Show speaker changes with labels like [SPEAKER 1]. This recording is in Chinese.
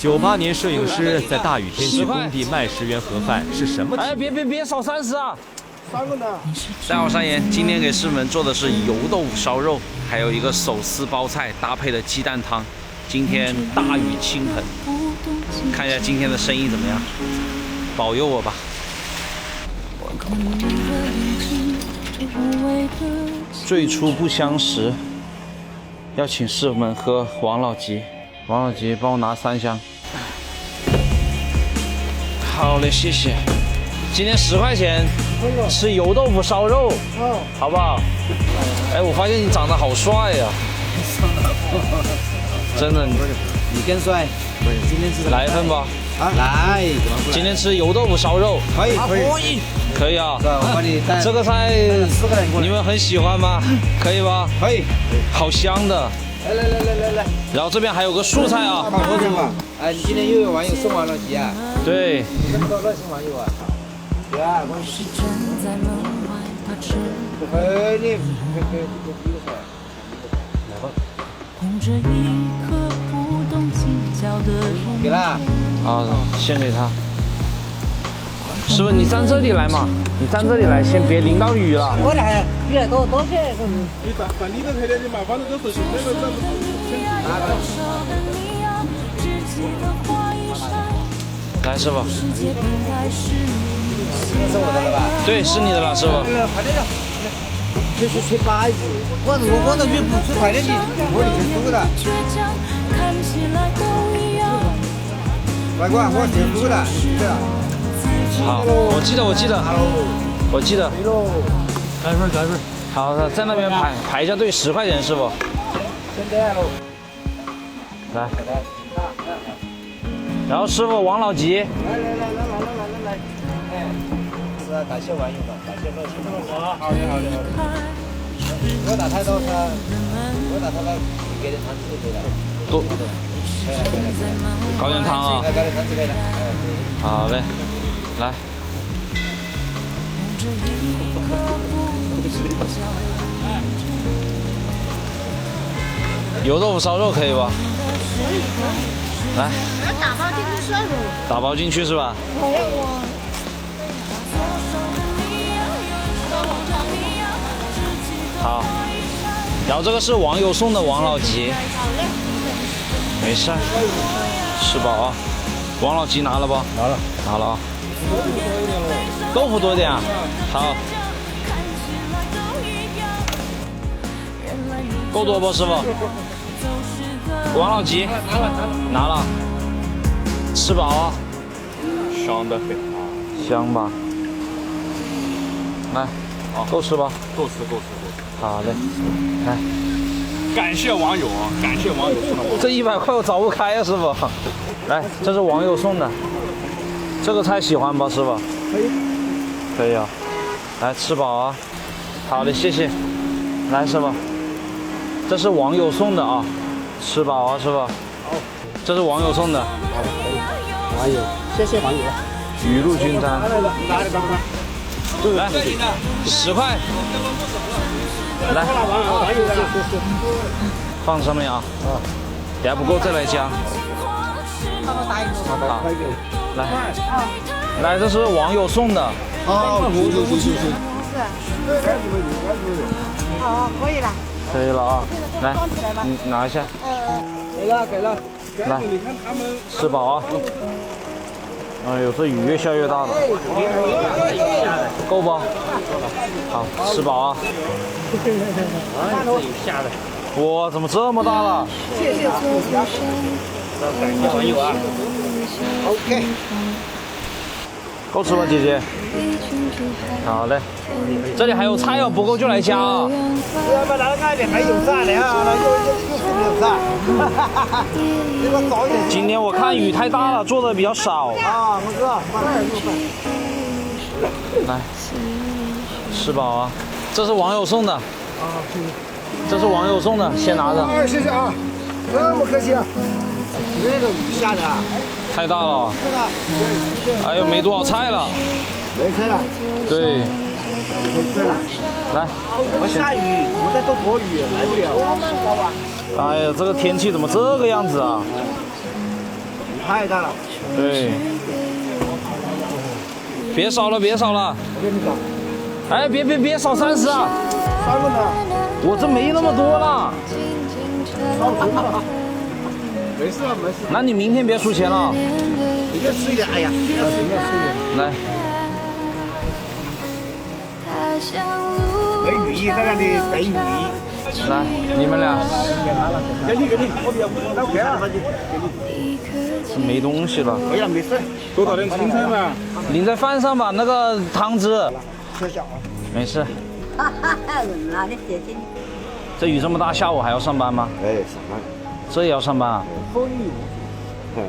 [SPEAKER 1] 98年摄影师在大雨天去工地卖10元盒饭是什么？
[SPEAKER 2] 哎，别少30啊
[SPEAKER 3] ！3个呢？
[SPEAKER 2] 大家好，山岩，今天给师傅们做的是油豆腐烧肉，还有一个手撕包菜搭配的鸡蛋汤。今天大雨倾盆，看一下今天的生意怎么样？保佑我吧！最初不相识，要请师傅们喝王老吉。王老吉，帮我拿3箱。好嘞，谢谢。今天10块钱吃油豆腐烧肉，好不好？哎，我发现你长得好帅呀！真的，
[SPEAKER 3] 你更帅。今天吃
[SPEAKER 2] 来一份吧。
[SPEAKER 3] 啊，来。
[SPEAKER 2] 今天吃油豆腐烧肉。
[SPEAKER 3] 可以。
[SPEAKER 2] 可以啊。
[SPEAKER 3] 我帮你带。
[SPEAKER 2] 这个菜你们很喜欢吗？可以吧？
[SPEAKER 3] 可以。
[SPEAKER 2] 好香的。来。然后这边还有个素菜啊。
[SPEAKER 3] 哎，你今天又有网友送王老吉啊？
[SPEAKER 2] 对。
[SPEAKER 3] 这么多热心网友啊？对啊，我是站在门外把持。你来吧。给了。
[SPEAKER 2] 啊，先给他。师傅，你站这里来嘛，你站这里来，先别淋到雨了。
[SPEAKER 3] 我来，雨来多些。
[SPEAKER 4] 你把你的配料，你麻烦那个手续那个
[SPEAKER 2] 来，师傅。
[SPEAKER 3] 是我的了吧？
[SPEAKER 2] 对，是你的了，师傅。
[SPEAKER 3] 快点，去扒一次。我的鱼不吃快点的，我的全熟的。外国我全熟的，对啊。
[SPEAKER 2] 好，我记得。
[SPEAKER 4] 改份。
[SPEAKER 2] 好的，在那边排一下队，10块钱，师傅。来。然后师傅王老吉。来。
[SPEAKER 3] 感谢网友们，感谢热心的。好的。我打太多他，给点汤吃就可以了。
[SPEAKER 2] 多。搞点汤啊。
[SPEAKER 3] 搞点汤就可以了。
[SPEAKER 2] 好嘞，来。油豆腐烧肉可以吧？来。
[SPEAKER 5] 打包进去算了。
[SPEAKER 2] 打包进去是吧？好。然后这个是网友送的王老吉。没事，吃饱啊。王老吉拿了不？拿了啊。豆腐多一点啊。好。够多不，师傅？王老吉拿了。吃饱啊。
[SPEAKER 4] 香的很。
[SPEAKER 2] 香吧？来，够吃吧？
[SPEAKER 4] 够吃。
[SPEAKER 2] 好嘞，来。
[SPEAKER 4] 感谢网友送的。
[SPEAKER 2] 这100块我找不开呀，师傅。来，这是网友送的。这个菜喜欢吧，师傅？可以啊。来，吃饱啊。好的，谢谢。来，师傅。这是网友送的啊，吃饱啊，师傅。这是网友送的。
[SPEAKER 3] 网友，谢谢网友。
[SPEAKER 2] 雨露均沾。来，10块。来，放上面啊。还不够再来加。好，来，这是网友送的。
[SPEAKER 5] 好，可以了。
[SPEAKER 2] 可以了啊，来，你拿一下。
[SPEAKER 3] 给了。
[SPEAKER 2] 来，吃饱啊。哎呦，这雨越下越大了。够不？好，吃饱啊。哇，怎么这么大了？
[SPEAKER 3] 谢谢网友啊。OK。
[SPEAKER 2] 够吃吗，姐姐？好嘞。这里还有菜哦，不够就来加啊。
[SPEAKER 3] 要不然那里还有啥的啊？又啥？
[SPEAKER 2] 今天我看雨太大了，做的比较少。
[SPEAKER 3] 啊，我知道。
[SPEAKER 2] 来，吃饱啊。这是网友送的。这是网友送的，先拿着。
[SPEAKER 3] 谢谢啊，这么客气啊。这个雨下的啊。
[SPEAKER 2] 太大了。哎呦，没多少菜了。
[SPEAKER 3] 没菜了。
[SPEAKER 2] 对。来，
[SPEAKER 3] 我下雨，我在做躲雨，来不了。
[SPEAKER 2] 哎呀，这个天气怎么这个样子啊？
[SPEAKER 3] 太大了。
[SPEAKER 2] 对，别少了，别少了。
[SPEAKER 3] 我给你搞
[SPEAKER 2] 哎，别少30啊！
[SPEAKER 3] 3个呢，
[SPEAKER 2] 我这没那么多了。
[SPEAKER 3] 烧熟了。没事了，没事。
[SPEAKER 2] 那你明天别出钱了。
[SPEAKER 3] 随便吃一点，哎呀，随便吃一点。
[SPEAKER 2] 来，
[SPEAKER 3] 美女在那里，美女。
[SPEAKER 2] 来，你们俩
[SPEAKER 3] 给你，我别，那别了，给你。
[SPEAKER 2] 没东西了，
[SPEAKER 3] 哎呀，没事。
[SPEAKER 4] 多倒点青菜嘛。
[SPEAKER 2] 淋在饭上吧，那个汤汁。
[SPEAKER 3] 吃小啊。
[SPEAKER 2] 没事。
[SPEAKER 5] 哪里姐姐？
[SPEAKER 2] 这雨这么大，下午还要上班吗？
[SPEAKER 3] 哎，上班。
[SPEAKER 2] 这也要上班啊？
[SPEAKER 3] 风雨无阻。